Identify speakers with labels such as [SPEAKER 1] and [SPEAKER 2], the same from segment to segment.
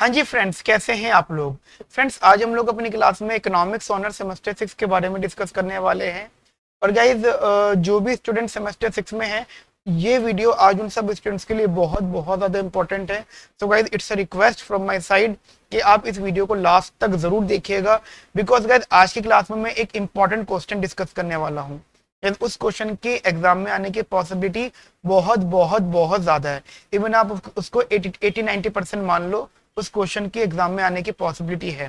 [SPEAKER 1] हाँ जी फ्रेंड्स, कैसे हैं आप लोग। फ्रेंड्स, आज हम लोग अपनी क्लास में इकोनॉमिक्स ऑनर सेमेस्टर 6 के बारे में डिस्कस करने वाले हैं। और गाइज, जो भी स्टूडेंट सेमेस्टर 6 में हैं, ये वीडियो आज उन सब स्टूडेंट्स के लिए बहुत बहुत ज़्यादा इंपॉर्टेंट है। So guys, it's a request from my side कि आप इस वीडियो को लास्ट तक ज़रूर देखिएगा, बिकॉज गाइज आज की क्लास में मैं एक इंपॉर्टेंट क्वेश्चन डिस्कस करने वाला हूँ। उस क्वेश्चन के एग्जाम में आने की पॉसिबिलिटी बहुत बहुत बहुत ज़्यादा है। इवन आप उसको 80-90% मान लो, उस क्वेश्चन की एग्जाम में आने की पॉसिबिलिटी है।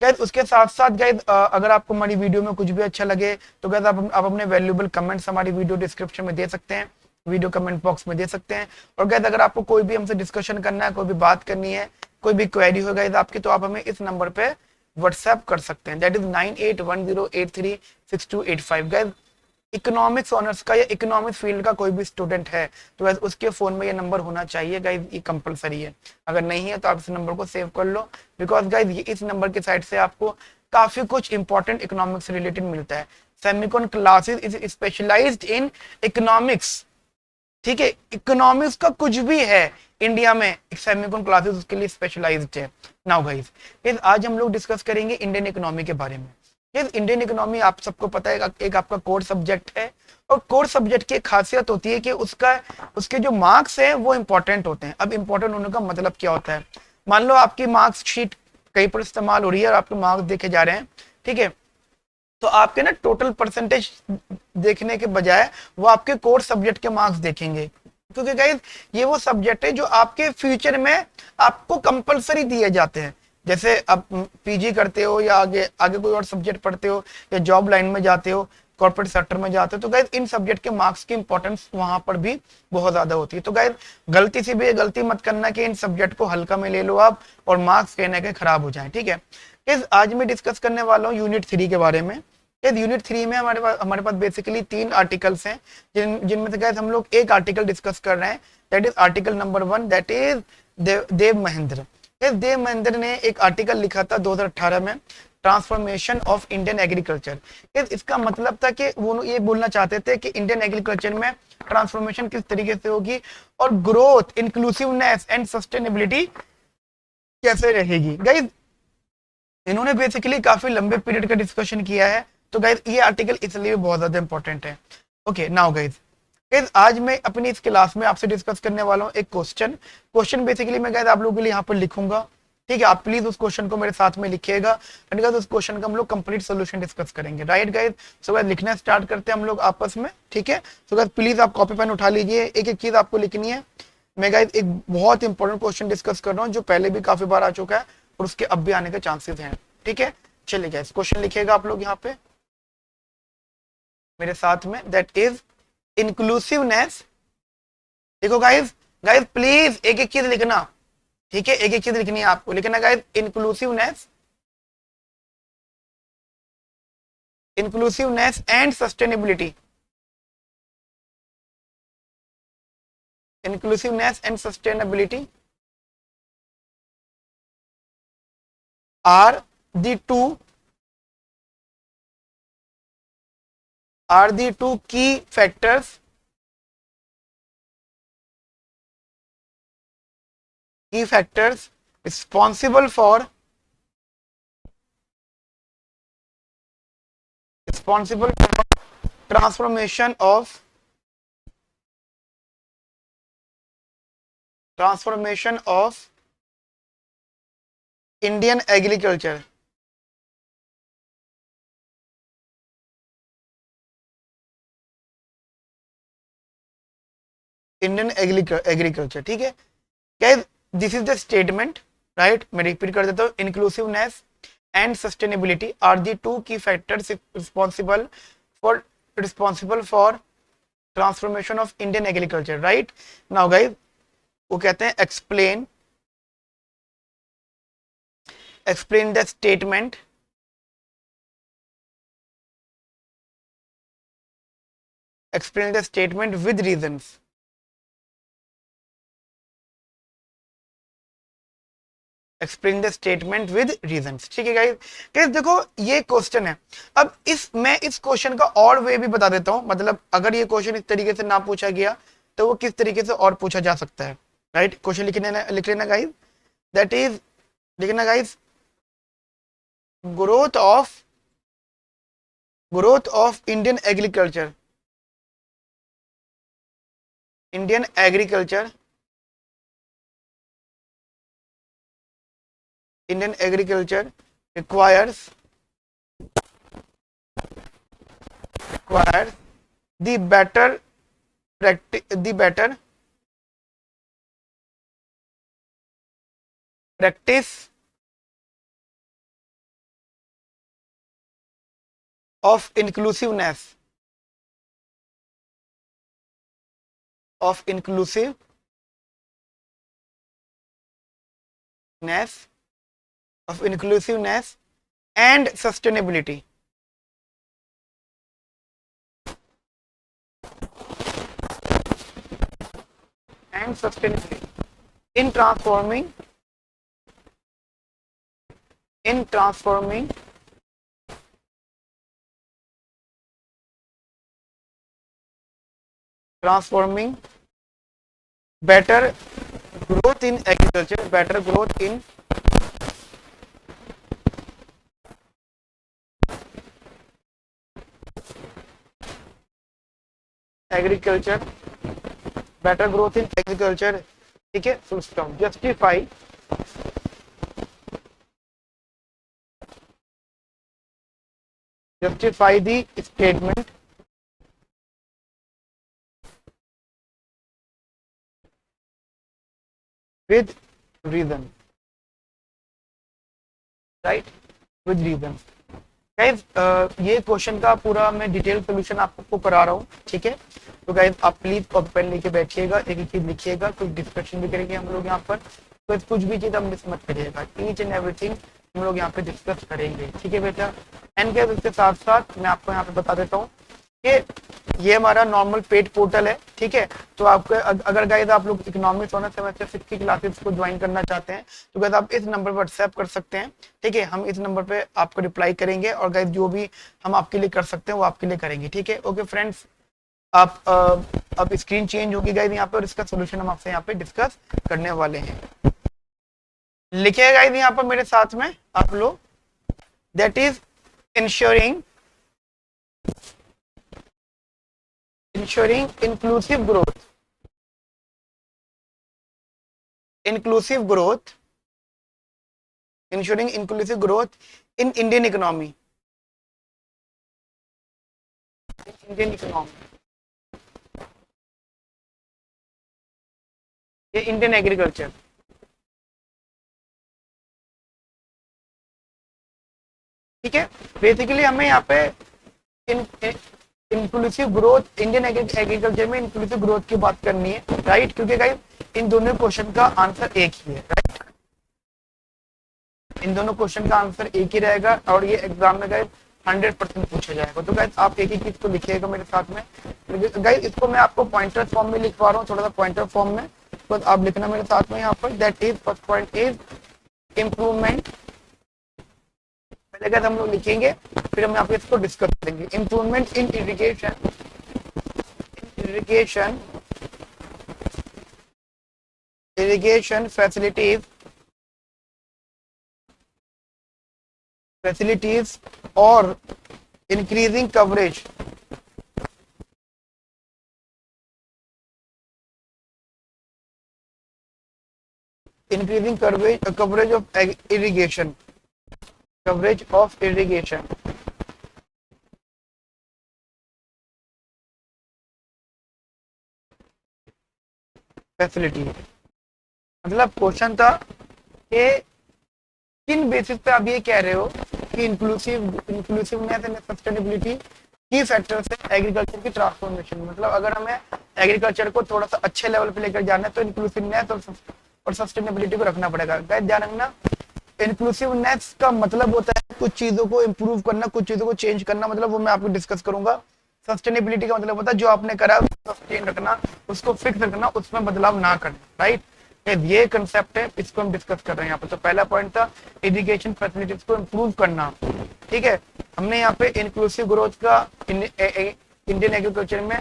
[SPEAKER 1] गैस, उसके साथ साथ गैस, अगर आपको हमारी वीडियो में कुछ भी अच्छा लगे तो गैस आप अपने वैल्यूएबल कमेंट्स हमारी वीडियो डिस्क्रिप्शन में दे सकते हैं, वीडियो कमेंट बॉक्स में दे सकते हैं। और गैस, अगर आपको कोई भी हमसे डिस्कशन करना है, कोई भी बात करनी है, कोई भी क्वेरी हो गई आपकी, तो आप हमें इस नंबर पे व्हाट्सएप कर सकते हैं, that is 9810836285। Gas, economics honours का या इकोनॉमिक्स फील्ड का कोई भी स्टूडेंट है तो वैसे उसके फोन में ये नंबर होना चाहिए गाइज, ये कंपलसरी है। अगर नहीं है तो आप इस नंबर को सेव कर लो, बिकॉज गाइज ये इस नंबर की साइड से आपको काफी कुछ इंपॉर्टेंट इकोनॉमिक्स से रिलेटेड मिलता है। Semicon classes is specialised in economics. ठीक है, इकोनॉमिक्स का कुछ भी है इंडिया में, सेमिकॉन क्लासेस उसके लिए स्पेशलाइज्ड है। नाउ गाइज, आज हम लोग डिस्कस करेंगे इंडियन इकोनॉमी के बारे में। ये इंडियन इकोनॉमी आप सबको पता है, एक आपका कोर सब्जेक्ट है। और कोर सब्जेक्ट की खासियत होती है कि उसके जो मार्क्स है वो इंपॉर्टेंट होते हैं। अब इंपॉर्टेंट होने का मतलब क्या होता है, मान लो आपकी मार्क्स शीट कहीं पर इस्तेमाल हो रही है और आपके मार्क्स देखे जा रहे हैं, ठीक है, तो आपके ना टोटल परसेंटेज देखने के बजाय वो आपके कोर सब्जेक्ट के मार्क्स देखेंगे, क्योंकि गाइस ये वो सब्जेक्ट है जो आपके फ्यूचर में आपको कंपलसरी दिए जाते हैं। जैसे आप पीजी करते हो या आगे आगे कोई और सब्जेक्ट पढ़ते हो या जॉब लाइन में जाते हो, कॉर्पोरेट सेक्टर में जाते हो, तो गाइस इन सब्जेक्ट के मार्क्स की इंपॉर्टेंस वहां पर भी बहुत ज्यादा होती है। तो गाइस, गलती से भी ये गलती मत करना कि इन सब्जेक्ट को हल्का में ले लो आप और मार्क्स कहने के खराब हो जाए। ठीक है, इस आज मैं डिस्कस करने वाला हूँ यूनिट 3 के बारे में। इस यूनिट 3 में हमारे पास बेसिकली 3 आर्टिकल्स हैं, जिनमें से गाइस हम लोग एक आर्टिकल डिस्कस कर रहे हैं, that is article number 1, that is Dev Mahendra. Dev Mahendra ने एक आर्टिकल लिखा था 2018 में, ट्रांसफॉर्मेशन ऑफ इंडियन एग्रीकल्चर। इसका मतलब था कि वो ये बोलना चाहते थे कि इंडियन एग्रीकल्चर में ट्रांसफॉर्मेशन किस तरीके से होगी और ग्रोथ, इंक्लूसिवनेस एंड सस्टेनेबिलिटी कैसे रहेगी। गाइस, इन्होंने बेसिकली काफी लंबे पीरियड का डिस्कशन किया है, तो गाइस ये आर्टिकल इसलिए भी बहुत ज्यादा इंपॉर्टेंट है। ओके, नाउ गाइस आज मैं अपनी इस क्लास में आपसे डिस्कस करने वाला हूँ एक क्वेश्चन बेसिकली मैं गाइस आप लोगों के लिए यहाँ पर लिखूंगा। ठीक है, आप प्लीज उस क्वेश्चन को मेरे साथ में लिखिएगा, एंड गाइस उस क्वेश्चन का हम लोग कंप्लीट सोल्यूशन डिस्कस करेंगे। राइट गाइस, सो गाइस लिखना स्टार्ट करते हैं हम लोग आपस में। ठीक है, सो गाइस प्लीज आप कॉपी पेन उठा लीजिए, एक एक चीज आपको लिखनी है। मैं गाइस एक बहुत इंपॉर्टेंट क्वेश्चन डिस्कस कर रहा हूँ जो पहले भी काफी बार आ चुका है और उसके अब भी आने के चांसेस हैं। ठीक है, चलिए गाइस क्वेश्चन लिखिएगा आप लोग यहाँ पे मेरे साथ में, दैट इज इंक्लूसिवनेस। देखो गाइस, गाइस प्लीज एक एक चीज लिखना। ठीक है, एक एक चीज लिखनी है आपको, लिखना guys inclusiveness, inclusiveness and sustainability, inclusiveness and sustainability are the two key factors responsible for transformation of Indian agriculture। Indian agriculture, ठीक है। Guys, this is the statement, right. मैं रिपीट कर देता हूँ, inclusiveness and sustainability are the two key factors responsible for transformation of Indian agriculture. Right now guys, वो कहते हैं explain the statement, explain the statement with reasons। Explain the statement with reasons. ठीक है guys, guys देखो ये question है। अब मैं इस क्वेश्चन का और वे भी बता देता हूं, मतलब अगर ये क्वेश्चन इस तरीके से ना पूछा गया तो वो किस तरीके से और पूछा जा सकता है। राइट, क्वेश्चन लिख लेना गाइस, दैट इज लिखना guys, growth of Indian agriculture, Indian agriculture, Indian agriculture requires the better practice of inclusiveness, of inclusiveness and sustainability, in transforming better growth in agriculture, better growth in agriculture, better growth in agriculture, ठीक है, full stop. Justify the statement with reason, right, with reason. Guys ये question का पूरा मैं detail solution आपको करा रहा हूँ, ठीक है। तो गाइज आप प्लीज पेन लेके बैठिएगा, एक एक चीज लिखिएगा, कुछ डिस्कशन भी करेंगे हम लोग यहाँ पर, तो कुछ भी चीज आप मिस मत करिएगा, ईच एंड एवरीथिंग हम लोग यहाँ पे डिस्कस करेंगे, ठीक है बेटा। एंड गाइज इसके साथ साथ मैं आपको यहाँ पे बता देता हूँ कि ये हमारा नॉर्मल पेड पोर्टल है, ठीक है। तो आपको अगर गाइज आप लोग इकोनॉमिक्स ऑनर्स सेमेस्टर 6 की क्लासेस को ज्वाइन करना चाहते हैं तो गाइज आप इस नंबर पर व्हाट्सएप कर सकते हैं, ठीक है। हम इस नंबर पे आपको रिप्लाई करेंगे और गाइज जो भी हम आपके लिए कर सकते हैं वो आपके लिए करेंगे, ठीक है। ओके फ्रेंड्स, आप अब स्क्रीन चेंज होगी गाइज यहाँ पे और इसका सोल्यूशन हम आपसे यहाँ पे डिस्कस करने वाले हैं। लिखिए गाइज यहाँ पर मेरे साथ में आप लोग, that is ensuring inclusive growth ensuring inclusive growth in Indian economy, ये इंडियन एग्रीकल्चर, ठीक है। बेसिकली हमें यहाँ पे इंक्लूसिव ग्रोथ, इंडियन एग्रीकल्चर में इंक्लूसिव ग्रोथ की बात करनी है, राइट, क्योंकि गाइस इन दोनों क्वेश्चन का आंसर एक ही है, राइट, इन दोनों क्वेश्चन का आंसर एक ही रहेगा और ये एग्जाम में गाइस 100% पूछा जाएगा। तो गाइस आप एक ही चीज को लिखिएगा मेरे साथ में, गाइस इसको मैं आपको पॉइंटर फॉर्म में लिखवा रहा हूँ, थोड़ा सा पॉइंटर फॉर्म में, तो आप लिखना मेरे साथ में यहाँ पर, that is first point is improvement, पहले हम लोग लिखेंगे फिर हम यहाँ पे इसको डिस्कस करेंगे। इम्प्रूवमेंट इन इरिगेशन फैसिलिटीज और increasing coverage of irrigation, coverage of irrigation facility। मतलब क्वेश्चन था कि किन बेसिस पे आप ये कह रहे हो कि इंक्लूसिवनेस एंड सस्टेनेबिलिटी की फैक्टर से एग्रीकल्चर की ट्रांसफॉर्मेशन, मतलब अगर हमें एग्रीकल्चर को थोड़ा सा अच्छे लेवल पे लेकर जाना है तो इंक्लूसिवनेस और सस्टेनेबिलिटी को रखना पड़ेगा। गाइस ध्यान रखना, इंक्लूसिवनेस का मतलब होता है कुछ चीजों को इंप्रूव करना, कुछ चीजों को चेंज करना, मतलब वो मैं आपको डिस्कस करूंगा। सस्टेनेबिलिटी का मतलब होता है जो आपने करा सस्टेन रखना, उसको फिक्स रखना, उसमें बदलाव ना करना, राइट। ये कंसेप्ट है, इसको हम डिस्कस कर रहे हैं यहाँ पे। तो पहला पॉइंट था इरिगेशन फैसिलिटीज को इंप्रूव करना, ठीक है। हमने यहाँ पे इंक्लूसिव ग्रोथ का इंडियन एग्रीकल्चर में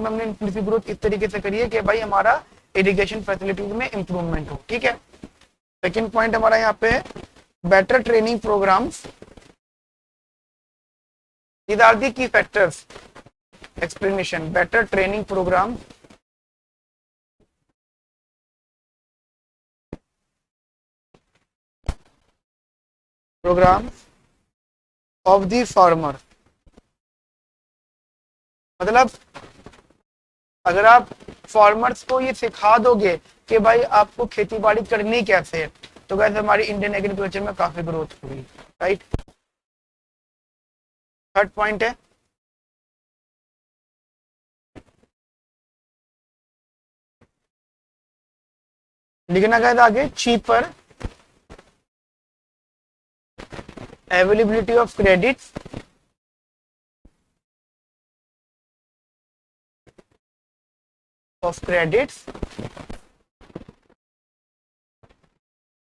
[SPEAKER 1] हमने इंक्लूसिव ग्रोथ इस तरीके से करी है कि भाई हमारा इरिगेशन फैसिलिटीज में इंप्रूवमेंट हो, ठीक है। सेकेंड पॉइंट हमारा यहाँ पे better training programmes, these are the key factors. Explanation: better training programs of the farmer. मतलब अगर आप फार्मर्स को ये सिखा दोगे कि भाई आपको खेती बाड़ी करनी कैसे है, तो वैसे हमारी इंडियन एग्रीकल्चर में काफी ग्रोथ हुई, राइट। थर्ड पॉइंट है लिखना गया था आगे, cheaper availability of credits,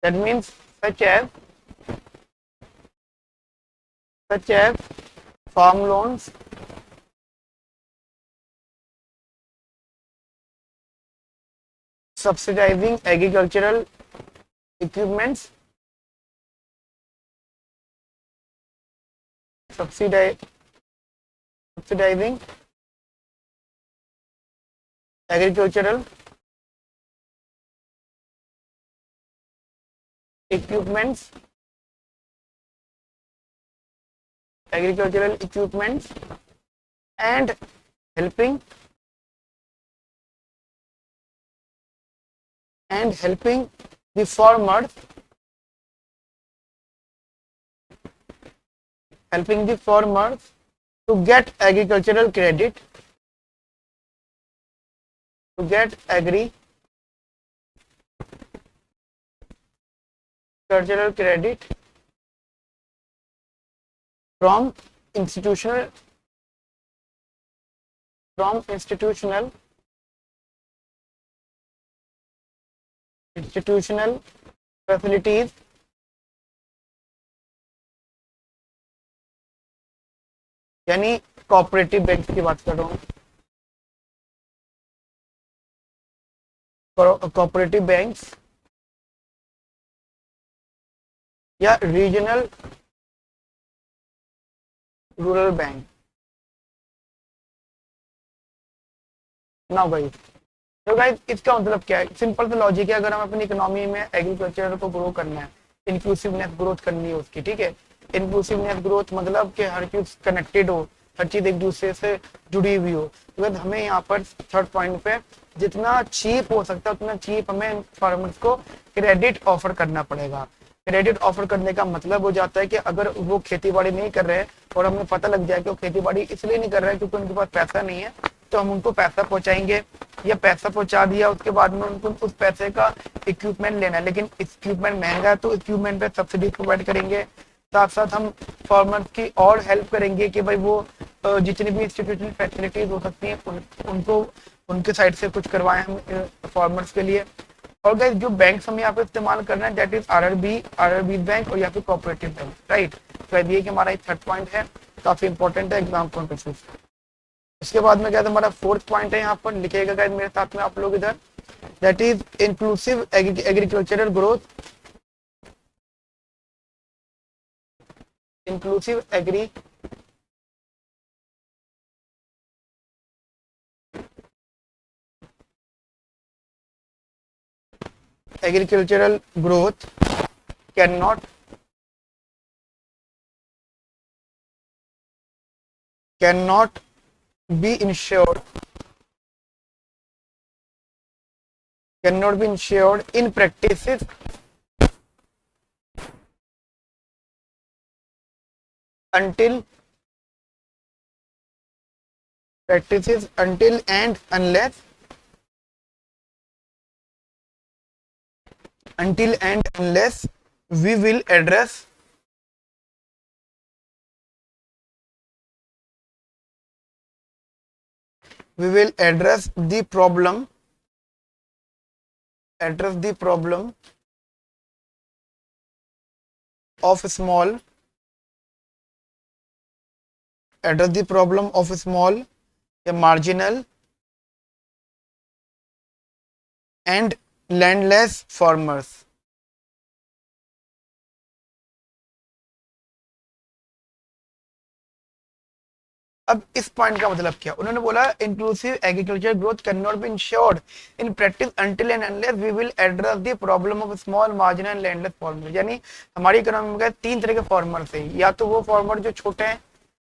[SPEAKER 1] that means such as farm loans, subsidizing agricultural equipments, subsidizing agricultural equipments, and helping the farmers to get agricultural credit, from institutional facilities, यानी cooperative bank की बात कर रहा हूँ, कोऑपरेटिव बैंक्स या regional rural bank. Now guys, तो guys इसका मतलब क्या है, सिंपल सा लॉजिक है, अगर हम अपनी इकोनॉमी में एग्रीकल्चर को ग्रो करना है, इंक्लूसिवनेस ग्रोथ करनी है उसकी, ठीक है। इंक्लूसिवनेस ग्रोथ मतलब कि हर चीज कनेक्टेड हो, हर चीज एक दूसरे से जुड़ी हुई हो, तो हमें यहाँ पर थर्ड पॉइंट पे जितना चीप हो सकता है उतना चीप हमें फार्मर्स को क्रेडिट ऑफर करना पड़ेगा। क्रेडिट ऑफर करने का मतलब हो जाता है कि अगर वो खेती बाड़ी नहीं कर रहे हैं और हमें पता लग जाए कि वो खेती बाड़ी इसलिए नहीं कर रहे हैं क्योंकि उनके पास पैसा नहीं है, तो हम उनको पैसा पहुंचाएंगे, या पैसा पहुंचा दिया उसके बाद में उनको उस पैसे का इक्विपमेंट लेना है, लेकिन इक्विपमेंट महंगा है तो इक्विपमेंट पे सब्सिडी प्रोवाइड करेंगे। साथ साथ हम फार्मर्स की और हेल्प करेंगे कि भाई वो जितनी भी इंस्टीट्यूशनल फैसिलिटीज हो सकती हैं उनको उनके साइड से कुछ करवाएं हम फार्मर्स के लिए। और गाइस जो बैंक्स हम यहाँ पे इस्तेमाल कर रहे हैं दैट इज आरआरबी बैंक और या फिर कोऑपरेटिव बैंक, राइट। तो ये कि हमारा थर्ड पॉइंट है, काफी इंपॉर्टेंट है एग्जाम पॉइंट ऑफ व्यू। इसके बाद में क्या था हमारा फोर्थ पॉइंट है, यहाँ पर लिखेगा गाइस मेरे साथ में आप लोग इधर, that is inclusive agricultural growth, inclusive agricultural growth cannot be ensured in practices until and unless we will address the problem of small marginal and landless farmers, अब इस पॉइंट का मतलब क्या, उन्होंने बोला inclusive agriculture growth can not be ensured in practice until and unless we will address the problem of small marginal landless farmer. यानी हमारी economy में तीन तरह के फार्मर्स हैं, या तो वो फार्मर जो छोटे हैं,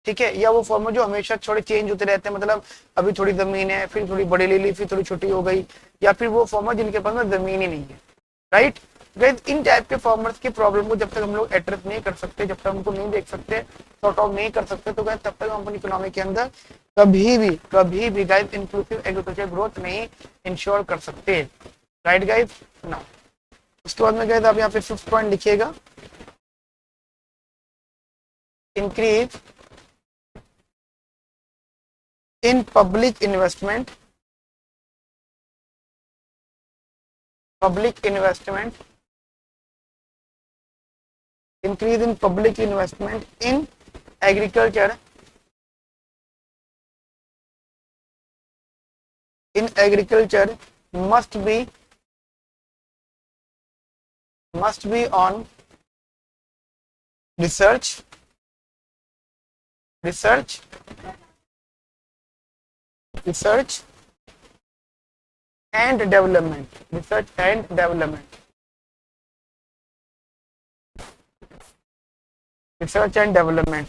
[SPEAKER 1] ठीक है, या वो फार्मर जो हमेशा थोड़े चेंज होते रहते हैं, मतलब अभी थोड़ी जमीन है, फिर थोड़ी बड़ी ले ली, फिर थोड़ी छोटी हो गई, या फिर वो फार्मर जिनके पास में जमीन ही नहीं है, राइट। गाइस इन टाइप के फार्मर्स की प्रॉब्लम को जब तक हम लोग एड्रेस नहीं कर सकते, जब तक हमको नहीं देख सकते, सॉर्ट आउट नहीं कर सकते, तो गाइस तब तक हम अपनी इकोनॉमी के अंदर कभी भी गाइस इंक्लूसिव एग्रीकल्चर ग्रोथ नहीं इंश्योर कर सकते, राइट गाइस ना। उसके बाद में गाइस आप यहाँ पे 5th पॉइंट लिखिएगा, increase in public investment, increase in public investment in agriculture must be on research and development,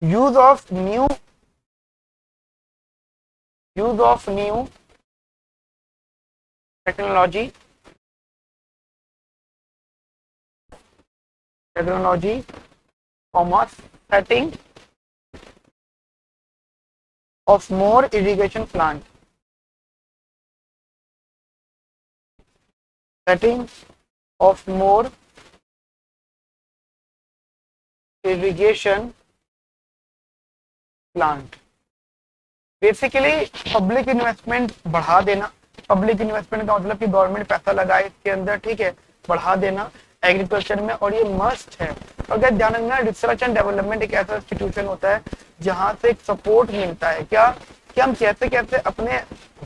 [SPEAKER 1] use of new technology, setting of more irrigation plant, setting of more irrigation plant, basically public investment बढ़ा देना। Public investment का मतलब कि government पैसा लगाए इसके अंदर, ठीक है, बढ़ा देना एग्रीकल्चर में, और ये मस्ट है। अगर ध्यान रखना, रिसर्च एंड डेवलपमेंट एक ऐसा इंस्टीट्यूशन होता है जहां से एक सपोर्ट मिलता है, क्या कि हम कैसे कैसे अपने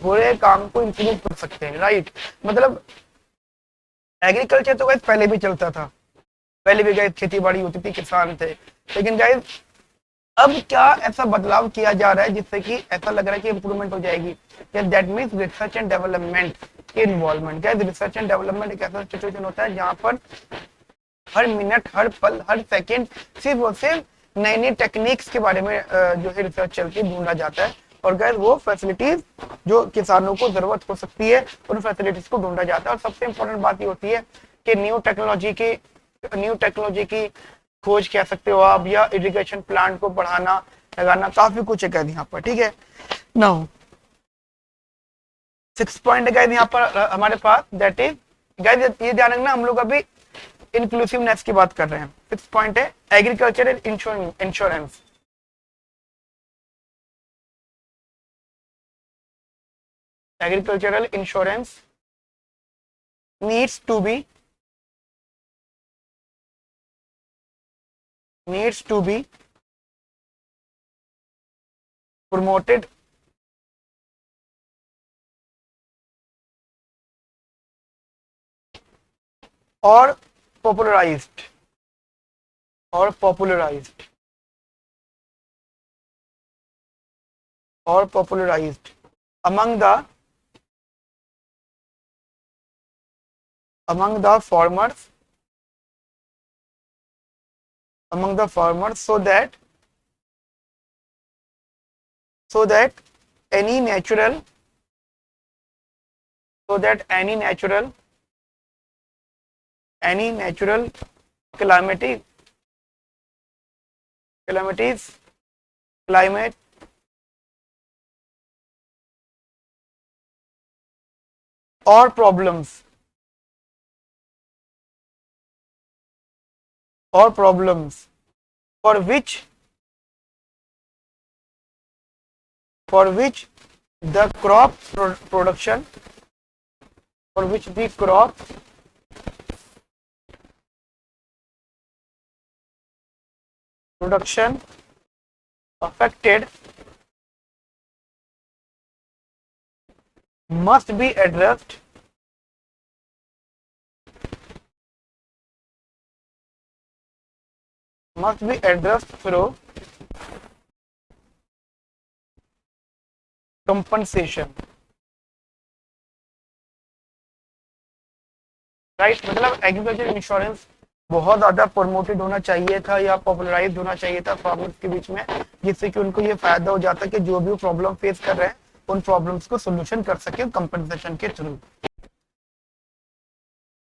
[SPEAKER 1] हो रहे काम को इंप्रूव कर सकते हैं, राइट। मतलब एग्रीकल्चर तो गाइस पहले भी चलता था, पहले भी गाइस खेती बाड़ी होती थी, किसान थे, लेकिन गाइस अब क्या ऐसा बदलाव किया जा रहा है जिससे कि ऐसा लग रहा है कि इंप्रूवमेंट हो जाएगी। That means research and development के इन्वॉल्वमेंट। क्या रिसर्च एंड डेवलपमेंट एक ऐसा सिचुएशन होता है जहां पर हर मिनट, हर पल, हर सेकंड सिर्फ और सिर्फ नई नई टेक्निक्स के बारे में जो है रिसर्च चलती ढूंढा जाता है, और गैर वो फैसिलिटीज जो किसानों को जरूरत हो सकती है उन फैसिलिटीज को ढूंढा जाता है। और सबसे इंपॉर्टेंट बात ये होती है कि न्यू टेक्नोलॉजी की खोज कह सकते हो आप, या इरिगेशन प्लांट को बढ़ाना लगाना, काफी कुछ है यहाँ पर, ठीक है। नाउ 6 पॉइंट है यहाँ पर हमारे पास, दैट इज गाइस ये ध्यान रखना, हम लोग अभी इंक्लूसिवनेस की बात कर रहे हैं। 6 पॉइंट है agricultural insurance. Agricultural insurance needs to be promoted or popularized among the farmers so that any natural calamities climate or problems for which the crop production affected must be addressed through compensation, right. मतलब agriculture insurance बहुत ज्यादा promoted होना चाहिए था या popularise होना चाहिए था फार्मर्स के बीच में, जिससे कि उनको ये फायदा हो जाता कि जो भी प्रॉब्लम फेस कर रहे हैं उन प्रॉब्लम्स को सोल्यूशन कर सके कंपनसेशन के थ्रू।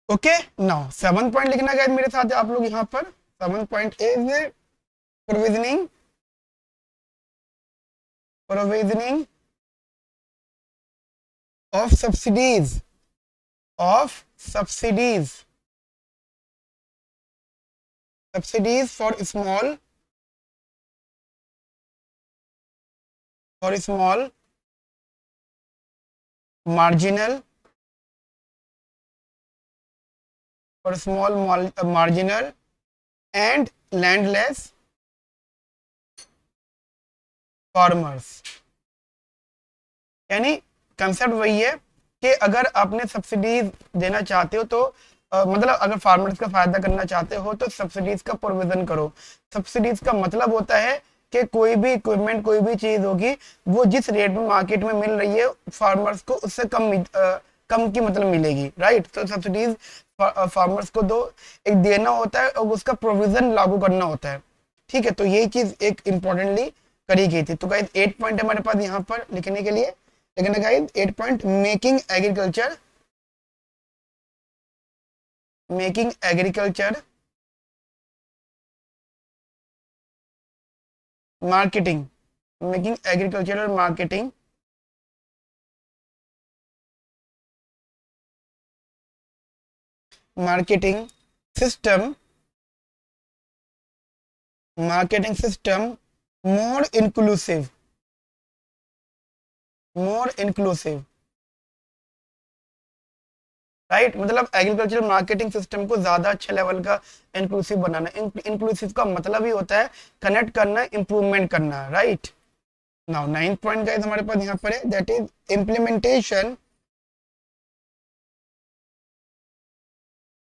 [SPEAKER 1] ओके, नाउ 7 पॉइंट लिखना है मेरे साथ आप लोग यहाँ पर। 7 point is provisioning, provisioning of subsidies, of subsidies, subsidies for small, for small marginal, for small marginal and landless farmers। यानी कंसेप्ट वही है कि अगर आपने सब्सिडीज देना चाहते हो तो मतलब अगर फार्मर्स का फायदा करना चाहते हो तो सब्सिडीज का प्रोविजन करो। सब्सिडीज का मतलब होता है कि कोई भी इक्विपमेंट, कोई भी चीज होगी, वो जिस रेट में मार्केट में मिल रही है फार्मर्स को उससे कम की मतलब मिलेगी, राइट। तो सब्सिडीज फार्मर्स को दो, एक देना होता है और उसका प्रोविजन लागू करना होता है, ठीक है। तो यही चीज एक इंपॉर्टेंटली करी गई थी। तो गाइस 8 पॉइंट हमारे पास यहाँ पर लिखने के लिए, लेकिन guys 8 point making agriculture, making agriculture marketing, making agricultural marketing marketing system, marketing system more inclusive, more inclusive, right. मतलब एग्रीकल्चर मार्केटिंग सिस्टम को ज्यादा अच्छे लेवल का इंक्लूसिव बनाना। इंक्लूसिव का मतलब ही होता है कनेक्ट करना, इंप्रूवमेंट करना, राइट। नाउ 9 पॉइंट गाइस हमारे पास यहाँ पर है, that is implementation,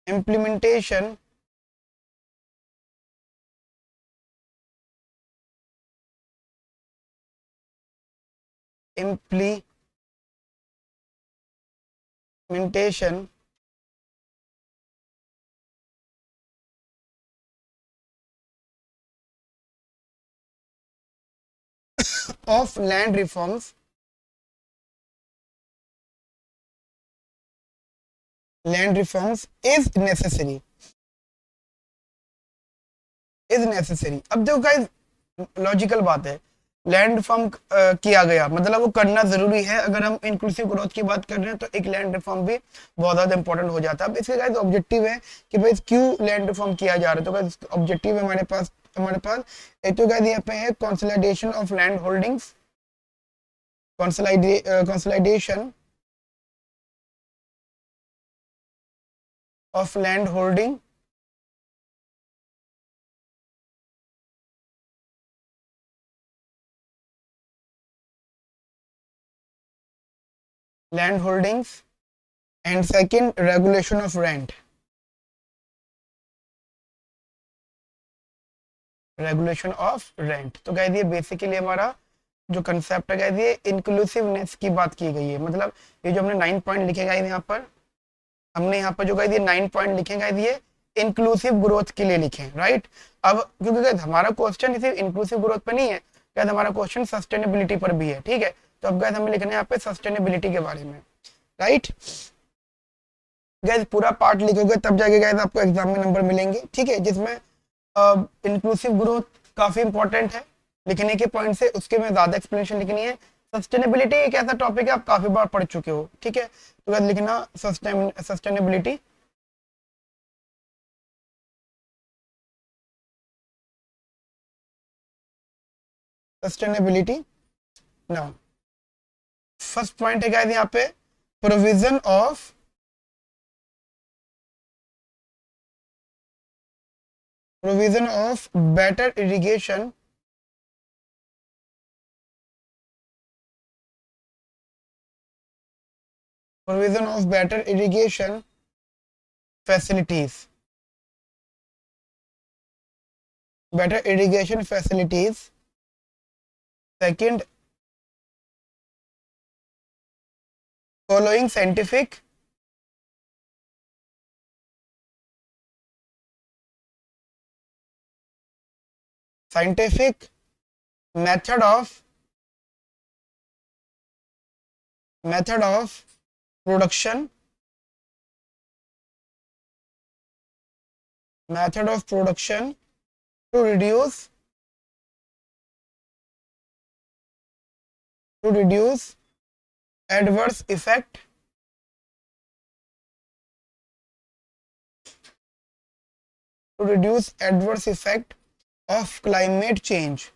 [SPEAKER 1] implementation implementation of land reforms, land reforms is necessary, is necessary। अब देखो गाइस लॉजिकल बात है, लैंड रिफॉर्म किया गया मतलब वो करना जरूरी है। अगर हम इंक्लूसिव ग्रोथ की बात कर रहे हैं तो एक लैंड रिफॉर्म भी बहुत ज्यादा इंपॉर्टेंट हो जाता है। अब इसके गाइस ऑब्जेक्टिव है कि भाई क्यों लैंड रिफॉर्म किया जा रहा है। तो गाइस ऑब्जेक्टिव है हमारे पास एक तो गाइस यहाँ पे है consolidation of land holdings, consolidation of land holding, land holdings, and second regulation of rent, regulation of rent. तो गाइस ये बेसिकली हमारा जो कंसेप्ट है गाइस, ये इंक्लूसिवनेस की बात की गई है। मतलब ये जो हमने 9 पॉइंट लिखे गाइस यहाँ पर, हमने यहाँ पर जो गाइस ये 9 पॉइंट लिखे गाइस ये इंक्लूसिव ग्रोथ के लिए लिखे, राइट। अब क्योंकि गाइस हमारा क्वेश्चन सिर्फ इंक्लूसिव ग्रोथ पर नहीं है गाइस, हमारा क्वेश्चन सस्टेनेबिलिटी पर भी है, ठीक है। तो अब गाइस हमें लिखना है यहाँ पे सस्टेनेबिलिटी के बारे में, राइट। गैस पूरा पार्ट लिखोगे तब जाके गैस आपको एग्जाम में नंबर मिलेंगे, ठीक है। जिसमें इंक्लूसिव ग्रोथ काफी इंपॉर्टेंट है लिखने के पॉइंट से, उसके में ज्यादा एक्सप्लेनेशन लिखनी है। सस्टेनेबिलिटी एक ऐसा टॉपिक है आप काफी बार पढ़ चुके हो, ठीक है। तो गैस लिखना sustainability, sustainability. Now first point है गैस यहाँ पे provision of, provision of better irrigation, provision of better irrigation facilities, better irrigation facilities। Second, following scientific method of production to reduce adverse effect of climate change.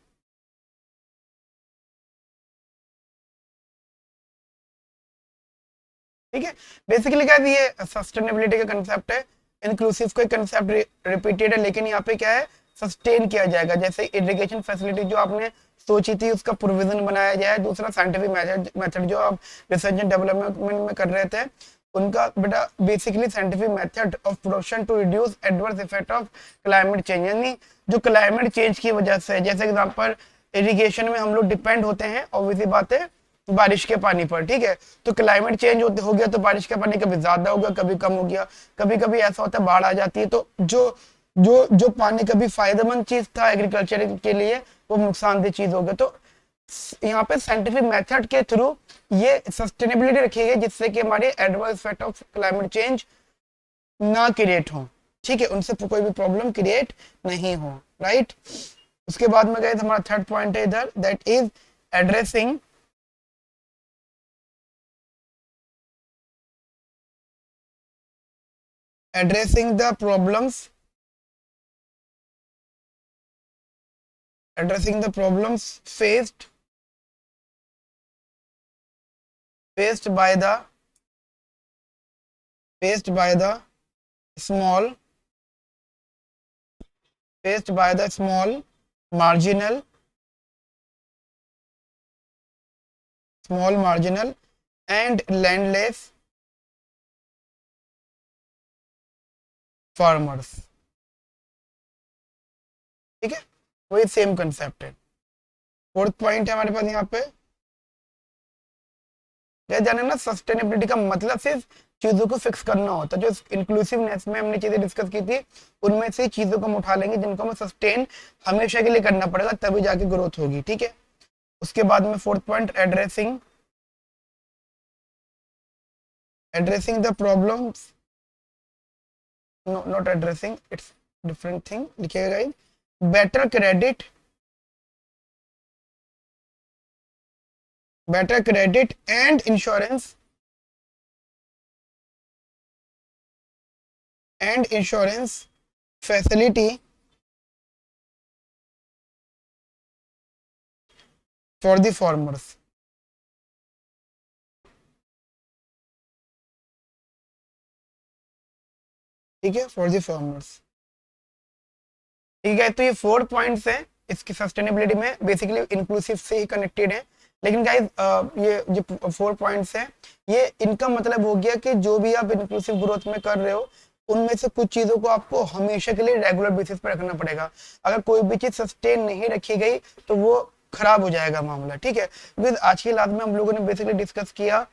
[SPEAKER 1] ठीक है, basically क्या है, ये sustainability का concept है, inclusive का concept repeated है, लेकिन यहाँ पे क्या है, सस्टेन किया जाएगा। जैसे इरिगेशन फैसिलिटी जो आपने सोची थी उसका प्रोविजन बनाया जाए। दूसरा साइंटिफिक मेथड जो आप रिसर्च एंड डेवलपमेंट में कर रहे थे, उनका बेटा basically scientific method of production to reduce adverse effect of climate change, यानी जो क्लाइमेट चेंज की वजह से, जैसे एग्जांपल इरिगेशन में हम लोग डिपेंड होते हैं ऑब्वियसली बात है बारिश के पानी पर, ठीक है। तो क्लाइमेट चेंज हो गया तो बारिश का पानी कभी ज्यादा हो गया, कभी कम हो गया, कभी कभी ऐसा होता है बाढ़ आ जाती है। तो जो पानी कभी फायदेमंद चीज था एग्रीकल्चर के लिए, वो नुकसानदेह चीज हो गया। तो यहाँ पे साइंटिफिक मेथड के थ्रू ये सस्टेनेबिलिटी रखी गई, जिससे कि हमारे adverse effect of climate change ना क्रिएट हो, ठीक है, उनसे कोई भी प्रॉब्लम क्रिएट नहीं हो, राइट। उसके बाद में गए हमारा थर्ड पॉइंट है इधर, that is addressing the problems faced by the small marginal and landless farmers, ठीक है, वही सेम कंसेप्ट है। फोर्थ पॉइंट है हमारे पास यहाँ पे, जाने ना सस्टेनेबिलिटी का मतलब सिर्फ चीजों को फिक्स करना होता है। जो इंक्लूसिवनेस में हमने चीजें डिस्कस की थी, उनमें से चीजों को हम उठा लेंगे जिनको हमें सस्टेन हमेशा के लिए करना पड़ेगा, तभी जाके ग्रोथ होगी, ठीक है। उसके बाद में fourth point addressing the problems, no not addressing, it's different thing, लिखिएगा guys, better credit and insurance facility for the farmers, ठीक है, फॉर द फार्मर्स, ठीक है। तो ये 4 पॉइंट्स हैं इसकी सस्टेनेबिलिटी में, बेसिकली इंक्लूसिव से ही कनेक्टेड है। लेकिन गाइस ये जो 4 पॉइंट्स हैं, ये इनका मतलब हो गया कि जो भी आप इंक्लूसिव ग्रोथ में कर रहे हो, उनमें से कुछ चीजों को आपको हमेशा के लिए रेगुलर बेसिस पर रखना पड़ेगा। अगर कोई भी चीज सस्टेन नहीं रखी गई तो वो खराब हो जाएगा मामला, ठीक है। क्योंकि आज की क्लास में हम लोगों ने बेसिकली डिस्कस किया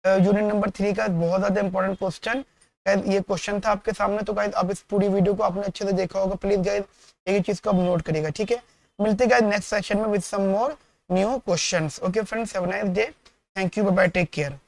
[SPEAKER 1] यूनिट नंबर 3 का बहुत ज्यादा इंपॉर्टेंट क्वेश्चन, ये क्वेश्चन था आपके सामने। तो गाइस अब इस पूरी वीडियो को आपने अच्छे से देखा होगा, प्लीज गाइस एक चीज को आप नोट करिएगा, ठीक है। मिलते हैं गाइस नेक्स्ट सेशन में with some more new questions. Okay friends, have a nice day, thank you, bye bye, take care.